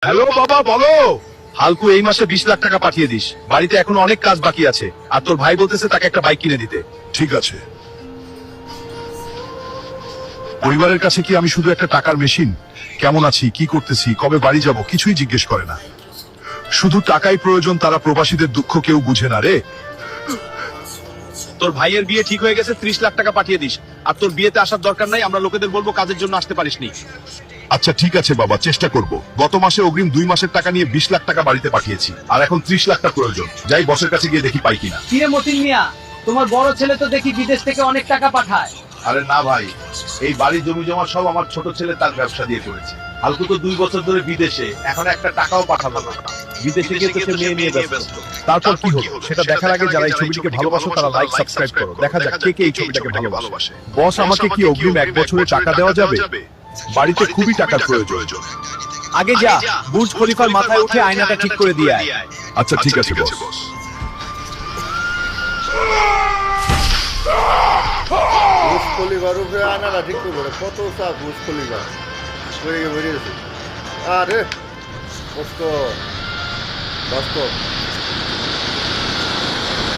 Hello বাবা, বলো। হালকু এই মাসে 20 লাখ টাকা পাঠিয়ে দিস, বাড়িতে এখনো অনেক কাজ বাকি আছে, আর তোর ভাই বলতেছে তাকে একটা বাইক কিনে দিতে। ঠিক আছে। পরিবারের কাছে কি আমি শুধু একটা টাকার মেশিন? কেমন আছি, কি করতেছি, কবে বাড়ি যাব কিছুই জিজ্ঞেস করে না। শুধু টাকাই প্রয়োজন, তারা প্রবাসীদের দুঃখ কেউ বুঝে না রে। তোর ভাইয়ের বিয়ে ঠিক হয়ে গেছে, 30 লাখ টাকা পাঠিয়ে দিস। আর তোর বিয়েতে আসার দরকার নাই, আমরা লোকেদের বলবো কাজের জন্য আসতে পারিসনি। আচ্ছা ঠিক আছে বাবা, চেষ্টা করব। গত মাসে অগ্রিম 2 মাসের টাকা নিয়ে 20 লাখ টাকা বাড়িতে পাঠিয়েছি, আর এখন 30 লাখ টাকা প্রয়োজন। যাই বসের কাছে গিয়ে দেখি পাই কিনা। কিরে মতিন মিয়া, তোমার বড় ছেলে তো দেখি বিদেশ থেকে অনেক টাকা পাঠায়। আরে না ভাই, এই বাড়ি জমি জমা সব আমার ছোট ছেলে তার ব্যবসা দিয়ে করেছে। হালকু তো 2 বছর ধরে বিদেশে, এখন একটা টাকাও পাঠালো না। বিদেশে গিয়ে তো সে মেয়ে নিয়ে ব্যস্ত। তারপর কি হলো সেটা দেখার আগে যারা এই ছবিটিকে ভালোবাসো তারা লাইক সাবস্ক্রাইব করো। দেখা যাক কে কে এই ছবিটাকে ভালোবাসে। বস, আমাকে কি অগ্রিম 1 বছরের টাকা দেওয়া যাবে? বাড়িতে খুবই টাকার প্রয়োজন। আগে যা, বুর্জ খলিফার মাথায় উঠে আয়নাটা ঠিক করে দিয়ে আয়। আচ্ছা ঠিক আছে বস। বুর্জ খলিফার উপরে আয়নাটা ঠিক করে কত চাপ বুর্জ খলিফা বেরিয়েছে। আরে কষ্ট বাস্তব।